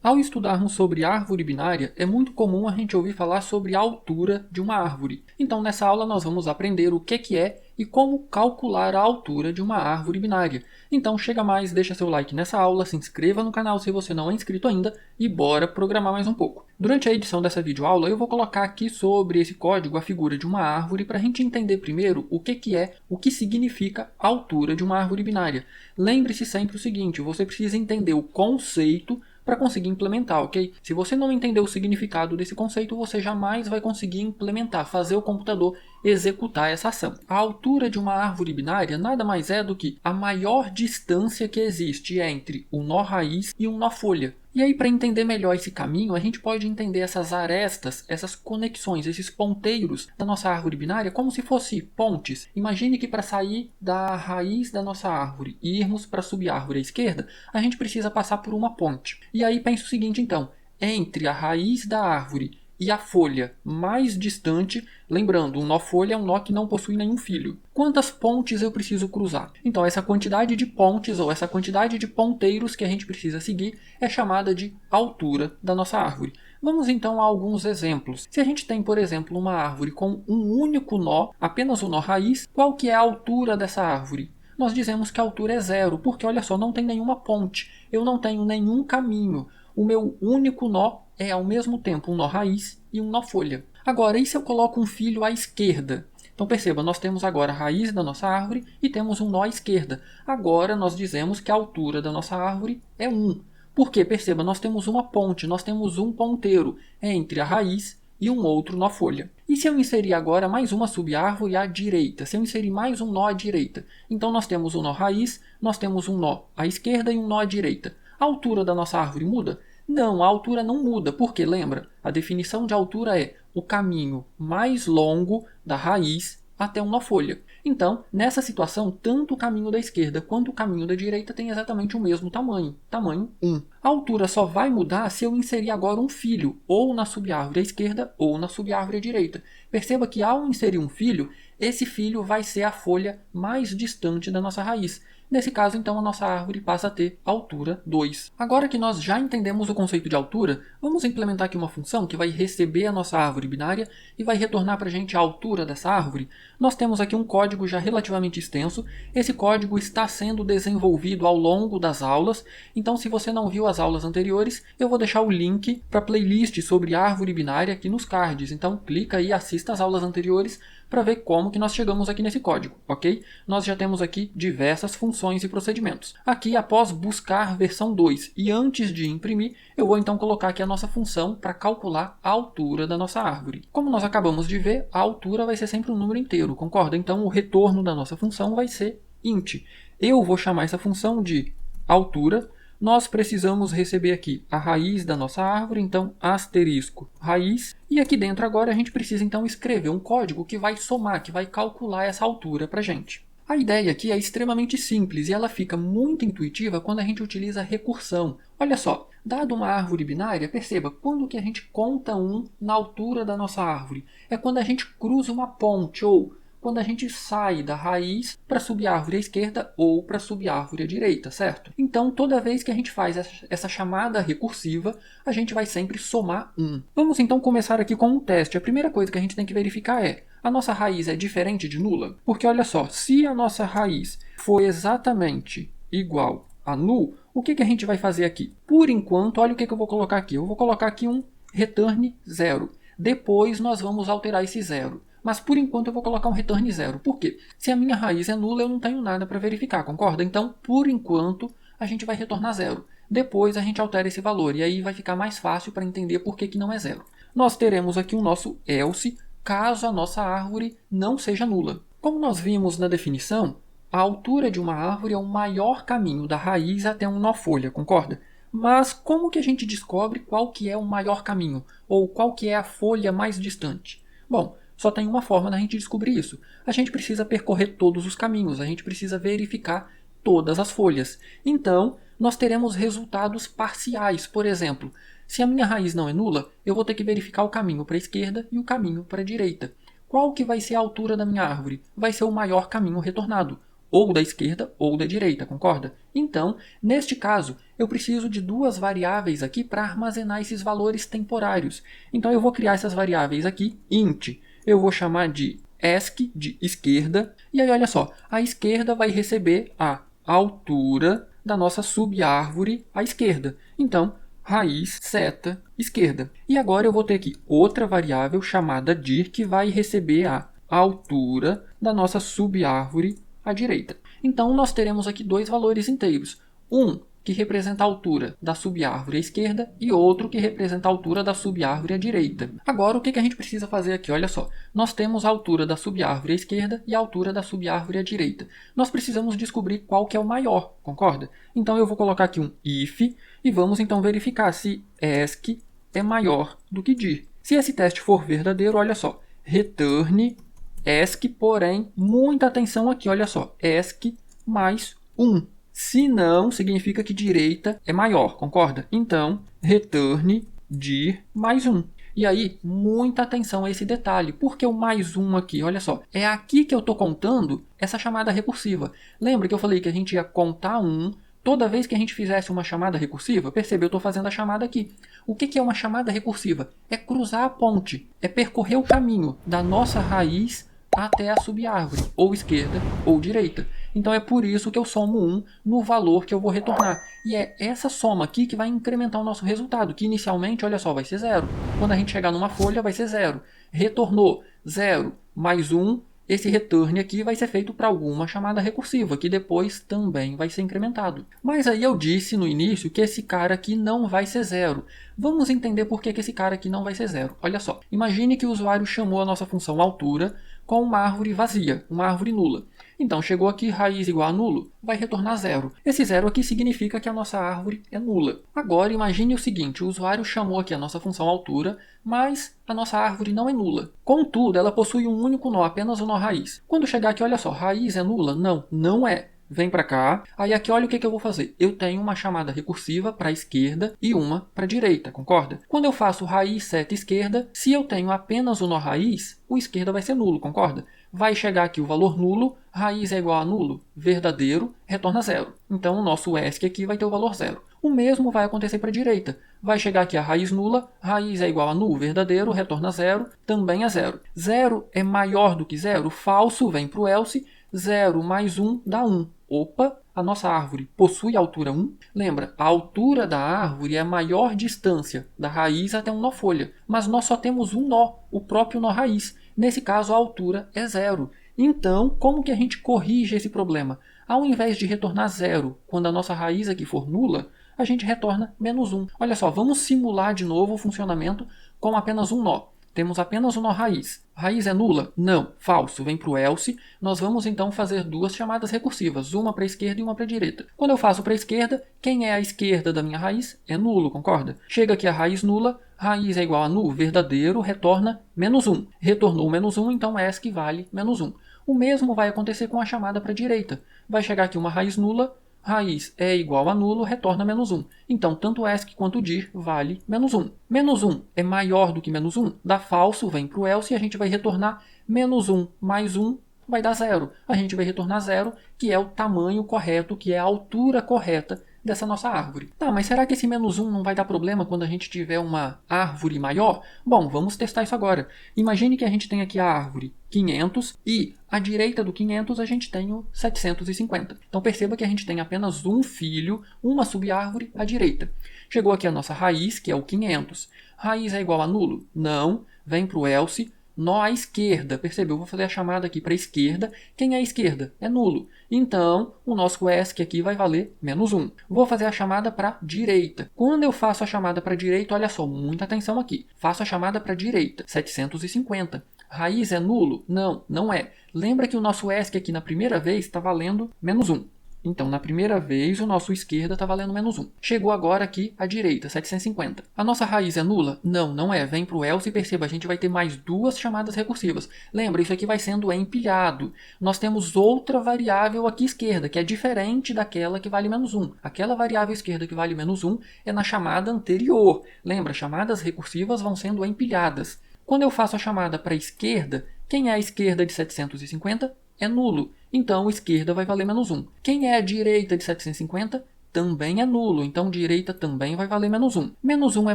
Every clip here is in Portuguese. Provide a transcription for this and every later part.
Ao estudarmos sobre árvore binária, é muito comum a gente ouvir falar sobre a altura de uma árvore. Então, nessa aula, nós vamos aprender o que é e como calcular a altura de uma árvore binária. Então, chega mais, deixa seu like nessa aula, se inscreva no canal se você não é inscrito ainda e bora programar mais um pouco. Durante a edição dessa videoaula, eu vou colocar aqui sobre esse código a figura de uma árvore para a gente entender primeiro o que significa a altura de uma árvore binária. Lembre-se sempre o seguinte, você precisa entender o conceito para conseguir implementar, ok? Se você não entender o significado desse conceito, você jamais vai conseguir implementar, fazer o computador executar essa ação. A altura de uma árvore binária nada mais é do que a maior distância que existe entre o nó raiz e um nó folha. E aí, para entender melhor esse caminho, a gente pode entender essas arestas, essas conexões, esses ponteiros da nossa árvore binária como se fossem pontes. Imagine que para sair da raiz da nossa árvore e irmos para a subárvore à esquerda, a gente precisa passar por uma ponte. E aí pensa o seguinte então, entre a raiz da árvore e a folha mais distante, lembrando, um nó folha é um nó que não possui nenhum filho. Quantas pontes eu preciso cruzar? Então, essa quantidade de pontes ou essa quantidade de ponteiros que a gente precisa seguir é chamada de altura da nossa árvore. Vamos então a alguns exemplos. Se a gente tem, por exemplo, uma árvore com um único nó, apenas o nó raiz, qual que é a altura dessa árvore? Nós dizemos que a altura é zero, porque olha só, não tem nenhuma ponte, eu não tenho nenhum caminho. O meu único nó é ao mesmo tempo um nó raiz e um nó folha. Agora, e se eu coloco um filho à esquerda? Então perceba, nós temos agora a raiz da nossa árvore e temos um nó à esquerda. Agora nós dizemos que a altura da nossa árvore é 1. Porque, perceba, nós temos uma ponte, nós temos um ponteiro entre a raiz e um outro nó folha. E se eu inserir agora mais uma subárvore à direita? Se eu inserir mais um nó à direita? Então nós temos um nó raiz, nós temos um nó à esquerda e um nó à direita. A altura da nossa árvore muda? Não, a altura não muda, porque lembra, a definição de altura é o caminho mais longo da raiz até uma folha. Então, nessa situação, tanto o caminho da esquerda quanto o caminho da direita têm exatamente o mesmo tamanho, tamanho 1. A altura só vai mudar se eu inserir agora um filho, ou na subárvore à esquerda ou na subárvore à direita. Perceba que ao inserir um filho, esse filho vai ser a folha mais distante da nossa raiz. Nesse caso, então, a nossa árvore passa a ter altura 2. Agora que nós já entendemos o conceito de altura, vamos implementar aqui uma função que vai receber a nossa árvore binária e vai retornar para a gente a altura dessa árvore. Nós temos aqui um código já relativamente extenso. Esse código está sendo desenvolvido ao longo das aulas, então se você não viu as aulas anteriores, eu vou deixar o link para a playlist sobre árvore binária aqui nos cards. Então clica aí e assista as aulas anteriores para ver como que nós chegamos aqui nesse código, ok? Nós já temos aqui diversas funções e procedimentos. Aqui, após buscar versão 2 e antes de imprimir, eu vou então colocar aqui a nossa função para calcular a altura da nossa árvore. Como nós acabamos de ver, a altura vai ser sempre um número inteiro, concorda? Então, o retorno da nossa função vai ser int. Eu vou chamar essa função de altura. Nós precisamos receber aqui a raiz da nossa árvore, então asterisco raiz. E aqui dentro agora a gente precisa então escrever um código que vai somar, que vai calcular essa altura para a gente. A ideia aqui é extremamente simples e ela fica muito intuitiva quando a gente utiliza recursão. Olha só, dado uma árvore binária, perceba, quando que a gente conta 1 na altura da nossa árvore? É quando a gente cruza uma ponte ou quando a gente sai da raiz para a subárvore à esquerda ou para a subárvore à direita, certo? Então, toda vez que a gente faz essa chamada recursiva, a gente vai sempre somar 1. Vamos então começar aqui com um teste. A primeira coisa que a gente tem que verificar é: a nossa raiz é diferente de nula? Porque olha só, se a nossa raiz for exatamente igual a null, o que a gente vai fazer aqui? Por enquanto, olha o que eu vou colocar aqui. Eu vou colocar aqui um return 0. Depois nós vamos alterar esse 0. Mas por enquanto eu vou colocar um return 0. Por quê? Se a minha raiz é nula, eu não tenho nada para verificar, concorda? Então, por enquanto, a gente vai retornar 0. Depois a gente altera esse valor e aí vai ficar mais fácil para entender por que não é 0. Nós teremos aqui o nosso else, caso a nossa árvore não seja nula. Como nós vimos na definição, a altura de uma árvore é o maior caminho da raiz até um nó folha, concorda? Mas como que a gente descobre qual que é o maior caminho? Ou qual que é a folha mais distante? Bom, só tem uma forma da gente descobrir isso. A gente precisa percorrer todos os caminhos, a gente precisa verificar todas as folhas. Então, nós teremos resultados parciais. Por exemplo, se a minha raiz não é nula, eu vou ter que verificar o caminho para a esquerda e o caminho para a direita. Qual que vai ser a altura da minha árvore? Vai ser o maior caminho retornado, ou da esquerda ou da direita, concorda? Então, neste caso, eu preciso de duas variáveis aqui para armazenar esses valores temporários. Então eu vou criar essas variáveis aqui, int. Eu vou chamar de esc, de esquerda. E aí olha só, a esquerda vai receber a altura da nossa subárvore à esquerda. Então, raiz seta esquerda. E agora eu vou ter aqui outra variável chamada dir, que vai receber a altura da nossa subárvore à direita. Então, nós teremos aqui dois valores inteiros. Um que representa a altura da subárvore à esquerda e outro que representa a altura da subárvore à direita. Agora, o que a gente precisa fazer aqui? Olha só, nós temos a altura da subárvore à esquerda e a altura da subárvore à direita. Nós precisamos descobrir qual que é o maior, concorda? Então, eu vou colocar aqui um if e vamos então verificar se esc é maior do que dir. Se esse teste for verdadeiro, olha só, return esc, porém, muita atenção aqui, olha só, esc mais 1. Se não, significa que direita é maior, concorda? Então, return dir mais 1. E aí, muita atenção a esse detalhe. Por que o mais 1 aqui? Olha só, é aqui que eu estou contando essa chamada recursiva. Lembra que eu falei que a gente ia contar 1 toda vez que a gente fizesse uma chamada recursiva? Percebeu? Eu estou fazendo a chamada aqui. O que é uma chamada recursiva? É cruzar a ponte, é percorrer o caminho da nossa raiz até a subárvore, ou esquerda ou direita. Então é por isso que eu somo 1 no valor que eu vou retornar. E é essa soma aqui que vai incrementar o nosso resultado, que inicialmente, olha só, vai ser 0. Quando a gente chegar numa folha, vai ser 0. Retornou 0 mais 1, esse return aqui vai ser feito para alguma chamada recursiva, que depois também vai ser incrementado. Mas aí eu disse no início que esse cara aqui não vai ser 0. Vamos entender por que esse cara aqui não vai ser 0. Olha só, imagine que o usuário chamou a nossa função altura com uma árvore vazia, uma árvore nula. Então, chegou aqui, raiz igual a nulo, vai retornar 0. Esse 0 aqui significa que a nossa árvore é nula. Agora, imagine o seguinte, o usuário chamou aqui a nossa função altura, mas a nossa árvore não é nula. Contudo, ela possui um único nó, apenas o nó raiz. Quando chegar aqui, olha só, raiz é nula? Não, não é. Vem para cá, aí aqui olha o que eu vou fazer. Eu tenho uma chamada recursiva para a esquerda e uma para a direita, concorda? Quando eu faço raiz seta esquerda, se eu tenho apenas o nó raiz, o esquerda vai ser nulo, concorda? Vai chegar aqui o valor nulo, raiz é igual a nulo, verdadeiro, retorna 0. Então o nosso esc aqui vai ter o valor 0. O mesmo vai acontecer para a direita. Vai chegar aqui a raiz nula, raiz é igual a nulo, verdadeiro, retorna 0, também é 0. 0 é maior do que 0, falso, vem para o else, 0 mais 1 dá 1. Opa, a nossa árvore possui altura 1. Lembra, a altura da árvore é a maior distância da raiz até um nó folha. Mas nós só temos um nó, o próprio nó raiz. Nesse caso, a altura é 0. Então, como que a gente corrige esse problema? Ao invés de retornar 0 quando a nossa raiz aqui for nula, a gente retorna menos 1. Olha só, vamos simular de novo o funcionamento com apenas um nó. Temos apenas o nó raiz. Raiz é nula? Não. Falso. Vem para o else. Nós vamos então fazer duas chamadas recursivas, uma para a esquerda e uma para a direita. Quando eu faço para a esquerda, quem é a esquerda da minha raiz? É nulo, concorda? Chega aqui a raiz nula, raiz é igual a nulo, verdadeiro, retorna menos 1. Retornou menos 1, então esc vale menos 1. O mesmo vai acontecer com a chamada para a direita. Vai chegar aqui uma raiz nula, raiz é igual a nulo, retorna menos 1. Então, tanto esc quanto dir vale menos 1. Menos 1 é maior do que menos 1? Dá falso, vem para o else e a gente vai retornar menos 1 mais 1 vai dar 0. A gente vai retornar 0, que é o tamanho correto, que é a altura correta dessa nossa árvore. Tá, mas será que esse menos 1 não vai dar problema quando a gente tiver uma árvore maior? Bom, vamos testar isso agora. Imagine que a gente tem aqui a árvore 500 e à direita do 500 a gente tem o 750. Então perceba que a gente tem apenas um filho, uma subárvore à direita. Chegou aqui a nossa raiz, que é o 500. Raiz é igual a nulo? Não. Vem para o else. Nó à esquerda, percebeu? Vou fazer a chamada aqui para a esquerda. Quem é a esquerda? É nulo. Então, o nosso esc aqui vai valer menos 1. Vou fazer a chamada para a direita. Quando eu faço a chamada para a direita, olha só, muita atenção aqui. Faço a chamada para a direita, 750. Raiz é nulo? Não, não é. Lembra que o nosso esc aqui na primeira vez está valendo menos 1. Então, na primeira vez, o nosso esquerda está valendo menos 1. Chegou agora aqui a direita, 750. A nossa raiz é nula? Não, não é. Vem para o else e perceba, a gente vai ter mais duas chamadas recursivas. Lembra, isso aqui vai sendo empilhado. Nós temos outra variável aqui esquerda, que é diferente daquela que vale menos 1. Aquela variável esquerda que vale menos 1 é na chamada anterior. Lembra, chamadas recursivas vão sendo empilhadas. Quando eu faço a chamada para a esquerda, quem é a esquerda de 750? É nulo. Então, a esquerda vai valer menos 1. Quem é a direita de 750? também é nulo, então direita também vai valer menos 1. Menos 1 é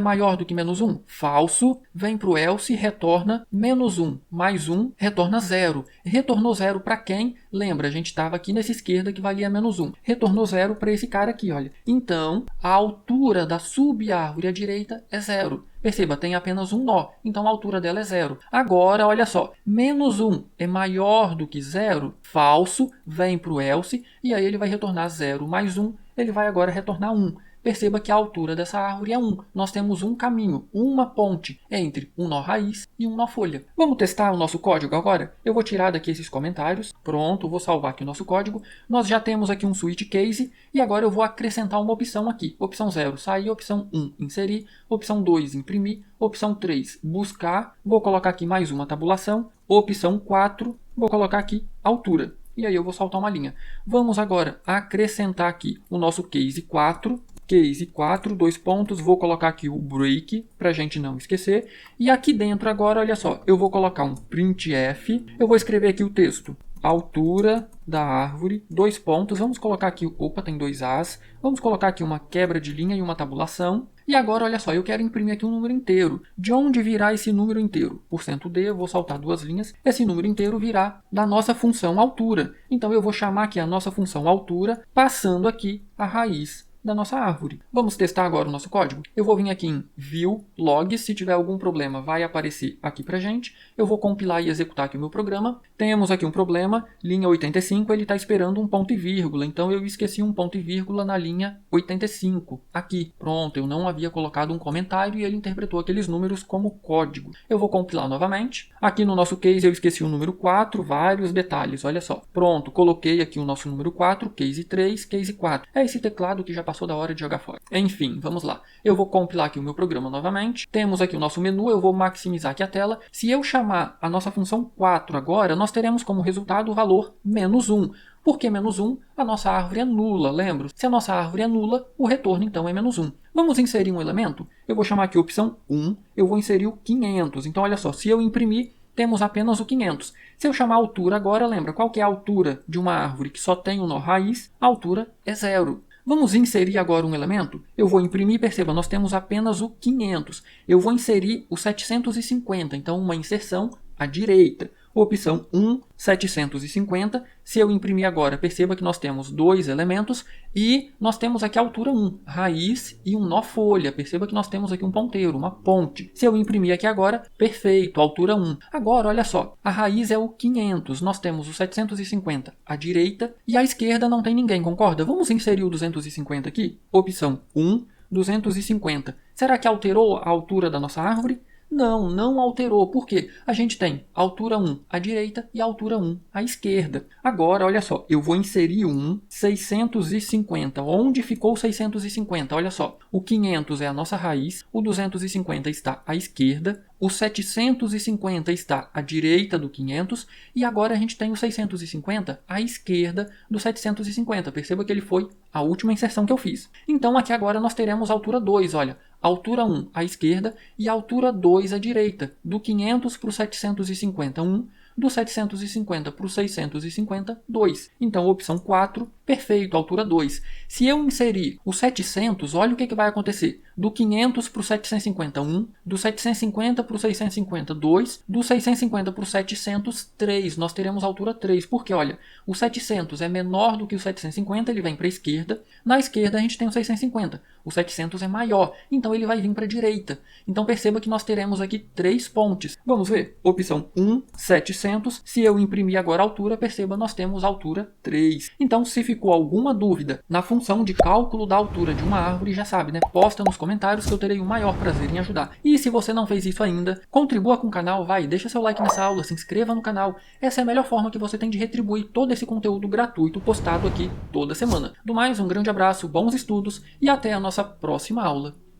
maior do que menos 1? Falso. Vem para o else e retorna menos 1. Mais 1 retorna 0. Retornou 0 para quem? Lembra, a gente estava aqui nessa esquerda que valia menos 1. Retornou 0 para esse cara aqui, olha. Então, a altura da sub-árvore à direita é 0. Perceba, tem apenas um nó, então a altura dela é 0. Agora, olha só, menos 1 é maior do que 0? Falso, vem para o else, e aí ele vai retornar 0 mais 1, ele vai agora retornar 1. Perceba que a altura dessa árvore é 1. Nós temos um caminho, uma ponte entre um nó raiz e um nó folha. Vamos testar o nosso código agora? Eu vou tirar daqui esses comentários. Pronto, vou salvar aqui o nosso código. Nós já temos aqui um switch case e agora eu vou acrescentar uma opção aqui. Opção 0, sair. Opção 1, inserir. Opção 2, imprimir. Opção 3, buscar. Vou colocar aqui mais uma tabulação. Opção 4, vou colocar aqui altura. E aí eu vou soltar uma linha. Vamos agora acrescentar aqui o nosso case 4. Case 4, 2 pontos, vou colocar aqui o break, para a gente não esquecer. E aqui dentro agora, olha só, eu vou colocar um printf, eu vou escrever aqui o texto. Altura da árvore, 2 pontos, vamos colocar aqui, opa, tem 2 As, vamos colocar aqui uma quebra de linha e uma tabulação. E agora, olha só, eu quero imprimir aqui um número inteiro. De onde virá esse número inteiro? %d, eu vou saltar 2 linhas. Esse número inteiro virá da nossa função altura. Então, eu vou chamar aqui a nossa função altura, passando aqui a raiz da nossa árvore. Vamos testar agora o nosso código? Eu vou vir aqui em View, Logs, se tiver algum problema vai aparecer aqui pra gente. Eu vou compilar e executar aqui o meu programa. Temos aqui um problema, linha 85, ele está esperando um ponto e vírgula, então eu esqueci um ponto e vírgula na linha 85, aqui. Pronto, eu não havia colocado um comentário e ele interpretou aqueles números como código. Eu vou compilar novamente. Aqui no nosso case eu esqueci o número 4, vários detalhes, olha só. Pronto, coloquei aqui o nosso número 4, case 3, case 4. É esse teclado que já passou da hora de jogar fora. Enfim, vamos lá. Eu vou compilar aqui o meu programa novamente. Temos aqui o nosso menu, eu vou maximizar aqui a tela. Se eu chamar a nossa função 4 agora, nós teremos como resultado o valor menos 1. Por que menos 1? A nossa árvore é nula, lembra? Se a nossa árvore é nula, o retorno então é menos 1. Vamos inserir um elemento? Eu vou chamar aqui opção 1, eu vou inserir o 500. Então, olha só, se eu imprimir, temos apenas o 500. Se eu chamar a altura agora, lembra, qual que é a altura de uma árvore que só tem um nó raiz? A altura é 0. Vamos inserir agora um elemento? Eu vou imprimir, perceba, nós temos apenas o 500. Eu vou inserir o 750, então uma inserção à direita. Opção 1, 750. Se eu imprimir agora, perceba que nós temos 2 elementos e nós temos aqui a altura 1, raiz e um nó folha. Perceba que nós temos aqui um ponteiro, uma ponte. Se eu imprimir aqui agora, perfeito, altura 1. Agora, olha só, a raiz é o 500, nós temos o 750 à direita e à esquerda não tem ninguém, concorda? Vamos inserir o 250 aqui? Opção 1, 250. Será que alterou a altura da nossa árvore? Não, não alterou. Por quê? A gente tem altura 1 à direita e altura 1 à esquerda. Agora, olha só, eu vou inserir 650. Onde ficou o 650? Olha só, o 500 é a nossa raiz, o 250 está à esquerda, o 750 está à direita do 500 e agora a gente tem o 650 à esquerda do 750. Perceba que ele foi a última inserção que eu fiz. Então, aqui agora nós teremos a altura 2, olha. Altura 1 à esquerda e altura 2 à direita. Do 500 para o 750, 1. Do 750 para o 650, 2. Então, opção 4, perfeito, altura 2. Se eu inserir o 700, olha o que vai acontecer. Do 500 para o 750, 1. Do 750 para o 650, 2. Do 650 para o 700, 3. Nós teremos altura 3, porque, olha, o 700 é menor do que o 750, ele vem para a esquerda. Na esquerda, a gente tem o 650. O 700 é maior, então ele vai vir para a direita. Então, perceba que nós teremos aqui 3 pontes. Vamos ver? Opção 1, 700. Se eu imprimir agora a altura, perceba, nós temos altura 3. Então, se ficou alguma dúvida na função de cálculo da altura de uma árvore, já sabe, né? Posta nos comentários que eu terei o maior prazer em ajudar. E se você não fez isso ainda, contribua com o canal, deixa seu like nessa aula, se inscreva no canal. Essa é a melhor forma que você tem de retribuir todo esse conteúdo gratuito postado aqui toda semana. Do mais, um grande abraço, bons estudos e até a nossa próxima aula.